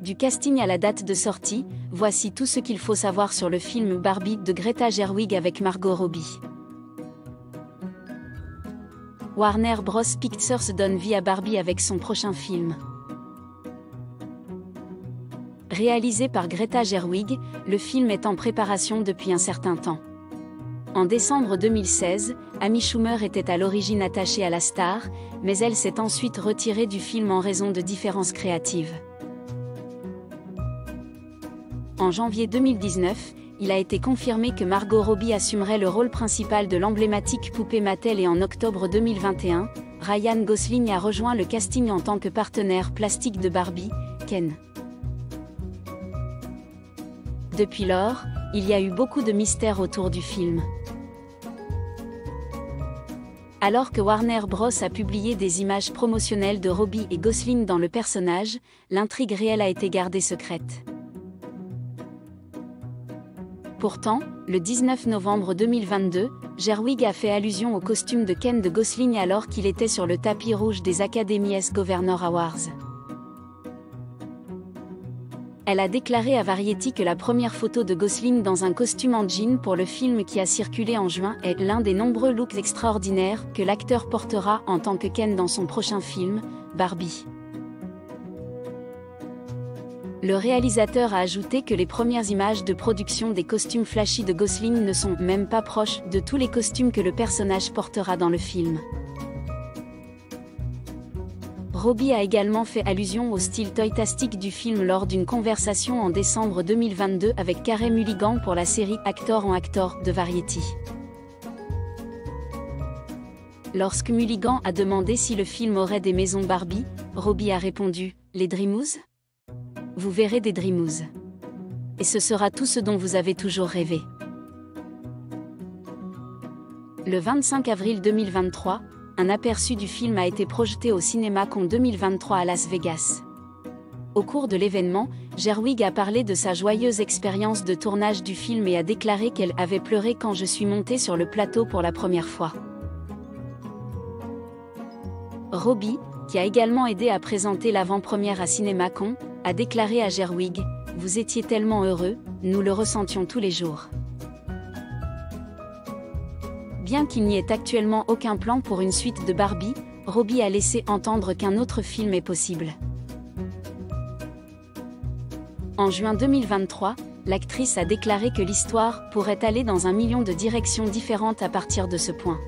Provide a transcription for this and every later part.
Du casting à la date de sortie, voici tout ce qu'il faut savoir sur le film Barbie de Greta Gerwig avec Margot Robbie. Warner Bros. Pictures donne vie à Barbie avec son prochain film. Réalisé par Greta Gerwig, le film est en préparation depuis un certain temps. En décembre 2016, Amy Schumer était à l'origine attachée à la star, mais elle s'est ensuite retirée du film en raison de différences créatives. En janvier 2019, il a été confirmé que Margot Robbie assumerait le rôle principal de l'emblématique poupée Mattel et en octobre 2021, Ryan Gosling a rejoint le casting en tant que partenaire plastique de Barbie, Ken. Depuis lors, il y a eu beaucoup de mystères autour du film. Alors que Warner Bros. A publié des images promotionnelles de Robbie et Gosling dans le personnage, l'intrigue réelle a été gardée secrète. Pourtant, le 19 novembre 2022, Gerwig a fait allusion au costume de Ken de Gosling alors qu'il était sur le tapis rouge des Academy Governor Awards. Elle a déclaré à Variety que la première photo de Gosling dans un costume en jean pour le film qui a circulé en juin est l'un des nombreux looks extraordinaires que l'acteur portera en tant que Ken dans son prochain film, Barbie. Le réalisateur a ajouté que les premières images de production des costumes flashy de Gosling ne sont même pas proches de tous les costumes que le personnage portera dans le film. Robbie a également fait allusion au style toytastique du film lors d'une conversation en décembre 2022 avec Carey Mulligan pour la série Actor on Actor de Variety. Lorsque Mulligan a demandé si le film aurait des maisons Barbie, Robbie a répondu « Les Dreamhouse ? Vous verrez des Dreamhouse. Et ce sera tout ce dont vous avez toujours rêvé. » Le 25 avril 2023, un aperçu du film a été projeté au CinemaCon 2023 à Las Vegas. Au cours de l'événement, Gerwig a parlé de sa joyeuse expérience de tournage du film et a déclaré qu'elle avait pleuré quand je suis montée sur le plateau pour la première fois. Robbie, qui a également aidé à présenter l'avant-première à CinemaCon, a déclaré à Gerwig « Vous étiez tellement heureux, nous le ressentions tous les jours. » Bien qu'il n'y ait actuellement aucun plan pour une suite de Barbie, Robbie a laissé entendre qu'un autre film est possible. En juin 2023, l'actrice a déclaré que l'histoire pourrait aller dans 1 million de directions différentes à partir de ce point.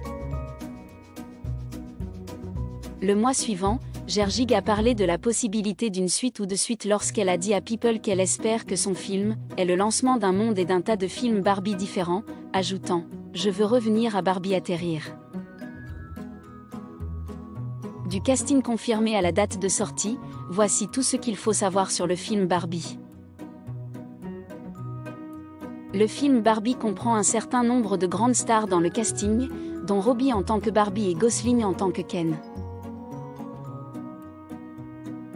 Le mois suivant, Gerwig a parlé de la possibilité d'une suite ou de suites lorsqu'elle a dit à People qu'elle espère que son film est le lancement d'un monde et d'un tas de films Barbie différents, ajoutant « Je veux revenir à Barbie atterrir ». Du casting confirmé à la date de sortie, voici tout ce qu'il faut savoir sur le film Barbie. Le film Barbie comprend un certain nombre de grandes stars dans le casting, dont Robbie en tant que Barbie et Gosling en tant que Ken.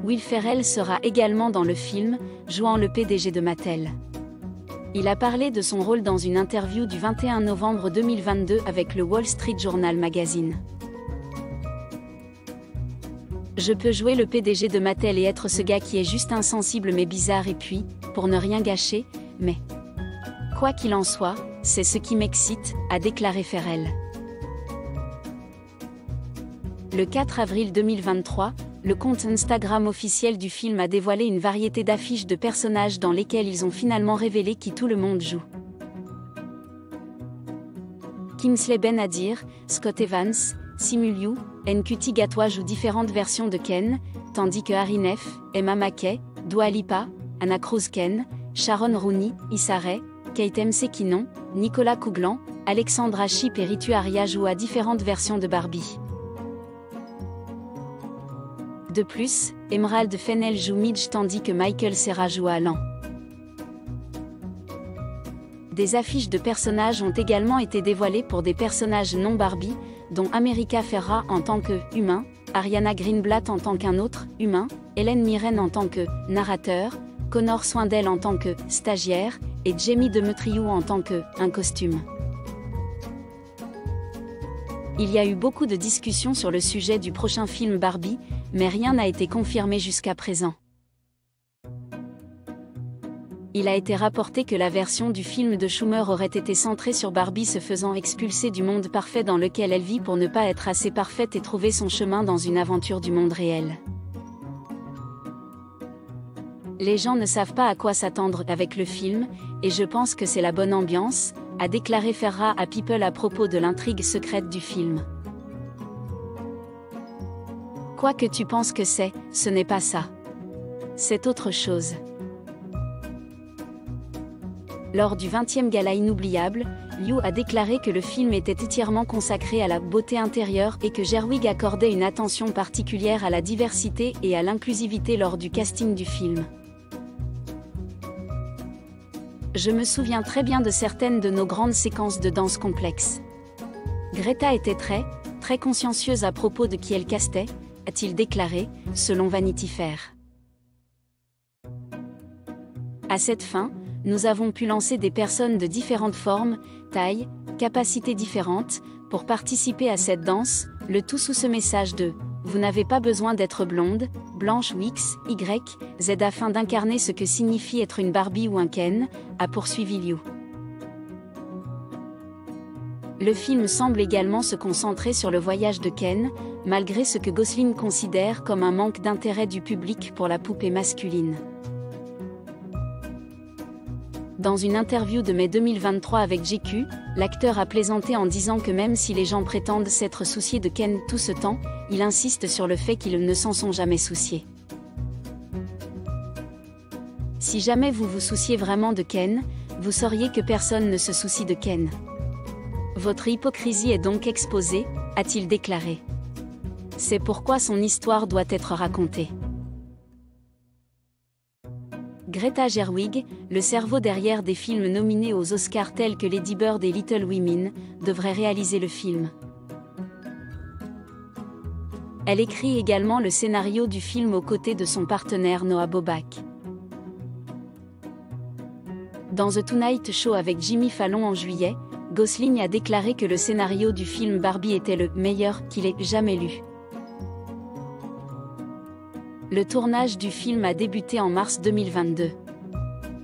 Will Ferrell sera également dans le film, jouant le PDG de Mattel. Il a parlé de son rôle dans une interview du 21 novembre 2022 avec le Wall Street Journal magazine. Je peux jouer le PDG de Mattel et être ce gars qui est juste insensible mais bizarre et puis, pour ne rien gâcher, mais... Quoi qu'il en soit, c'est ce qui m'excite, a déclaré Ferrell. Le 4 avril 2023, le compte Instagram officiel du film a dévoilé une variété d'affiches de personnages dans lesquelles ils ont finalement révélé qui tout le monde joue. Kingsley Ben-Adir, Scott Evans, Simu Liu, Ncuti Gatwa jouent différentes versions de Ken, tandis que Hari Nef, Emma Mackey, Dua Lipa, Anna Cruz Ken, Sharon Rooney, Issa Rae, Kate Msekinon, Nicolas Couglan, Alexandra Shipp et Ritu Arya jouent à différentes versions de Barbie. De plus, Emerald Fennell joue Midge tandis que Michael Cera joue Alan. Des affiches de personnages ont également été dévoilées pour des personnages non Barbie, dont America Ferra en tant que « humain », Ariana Greenblatt en tant qu'un autre « humain », Hélène Mirren en tant que « narrateur », Connor Swindell en tant que « stagiaire » et Jamie Demetriou en tant que « un costume ». Il y a eu beaucoup de discussions sur le sujet du prochain film Barbie, mais rien n'a été confirmé jusqu'à présent. Il a été rapporté que la version du film de Schumer aurait été centrée sur Barbie se faisant expulser du monde parfait dans lequel elle vit pour ne pas être assez parfaite et trouver son chemin dans une aventure du monde réel. Les gens ne savent pas à quoi s'attendre avec le film, et je pense que c'est la bonne ambiance, a déclaré Ferrah à People à propos de l'intrigue secrète du film. Quoi que tu penses que c'est, ce n'est pas ça. C'est autre chose. Lors du 20e gala inoubliable, Liu a déclaré que le film était entièrement consacré à la beauté intérieure et que Gerwig accordait une attention particulière à la diversité et à l'inclusivité lors du casting du film. Je me souviens très bien de certaines de nos grandes séquences de danse complexes. Greta était très consciencieuse à propos de qui elle castait, a-t-il déclaré, selon Vanity Fair. À cette fin, nous avons pu lancer des personnes de différentes formes, tailles, capacités différentes, pour participer à cette danse, le tout sous ce message de « Vous n'avez pas besoin d'être blonde, blanche ou X, Y, Z afin d'incarner ce que signifie être une Barbie ou un Ken », a poursuivi Liu. Le film semble également se concentrer sur le voyage de Ken, malgré ce que Gosling considère comme un manque d'intérêt du public pour la poupée masculine. Dans une interview de mai 2023 avec GQ, l'acteur a plaisanté en disant que même si les gens prétendent s'être souciés de Ken tout ce temps, il insiste sur le fait qu'ils ne s'en sont jamais souciés. Si jamais vous vous souciez vraiment de Ken, vous sauriez que personne ne se soucie de Ken. Votre hypocrisie est donc exposée, a-t-il déclaré. C'est pourquoi son histoire doit être racontée. Greta Gerwig, le cerveau derrière des films nominés aux Oscars tels que Lady Bird et Little Women, devrait réaliser le film. Elle écrit également le scénario du film aux côtés de son partenaire Noah Baumbach. Dans The Tonight Show avec Jimmy Fallon en juillet, Gosling a déclaré que le scénario du film Barbie était le meilleur qu'il ait jamais lu. Le tournage du film a débuté en mars 2022.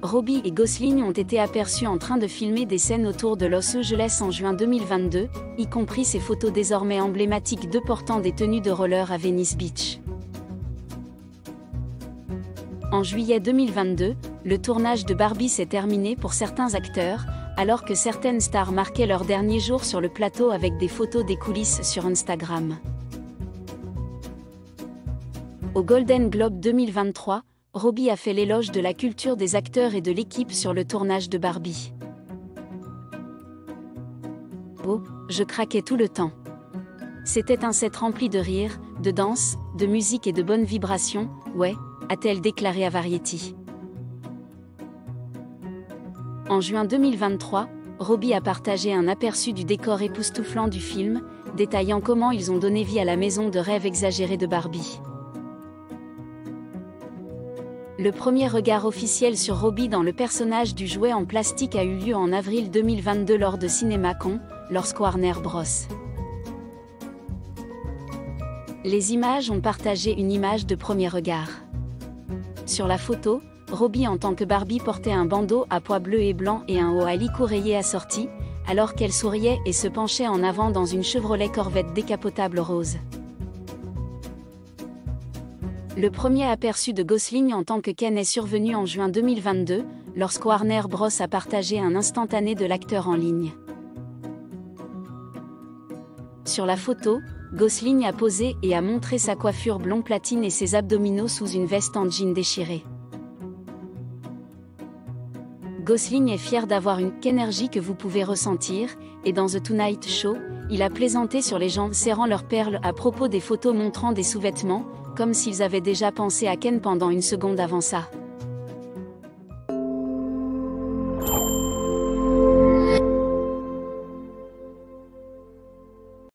Robbie et Gosling ont été aperçus en train de filmer des scènes autour de Los Angeles en juin 2022, y compris ces photos désormais emblématiques d'eux portant des tenues de roller à Venice Beach. En juillet 2022, le tournage de Barbie s'est terminé pour certains acteurs, alors que certaines stars marquaient leur dernier jour sur le plateau avec des photos des coulisses sur Instagram. Au Golden Globe 2023, Robbie a fait l'éloge de la culture des acteurs et de l'équipe sur le tournage de Barbie. Oh, je craquais tout le temps. C'était un set rempli de rire, de danse, de musique et de bonnes vibrations, ouais, a-t-elle déclaré à Variety. En juin 2023, Robbie a partagé un aperçu du décor époustouflant du film, détaillant comment ils ont donné vie à la maison de rêve exagérée de Barbie. Le premier regard officiel sur Robbie dans le personnage du jouet en plastique a eu lieu en avril 2022 lors de CinemaCon, lorsque Warner Bros. Les images ont partagé une image de premier regard. Sur la photo, Robbie en tant que Barbie portait un bandeau à pois bleu et blanc et un haut à licou rayé assorti, alors qu'elle souriait et se penchait en avant dans une Chevrolet Corvette décapotable rose. Le premier aperçu de Gosling en tant que Ken est survenu en juin 2022, lorsque Warner Bros a partagé un instantané de l'acteur en ligne. Sur la photo, Gosling a posé et a montré sa coiffure blond platine et ses abdominaux sous une veste en jean déchirée. Gosling est fier d'avoir une énergie que vous pouvez ressentir, et dans The Tonight Show, il a plaisanté sur les gens serrant leurs perles à propos des photos montrant des sous-vêtements, comme s'ils avaient déjà pensé à Ken pendant une seconde avant ça.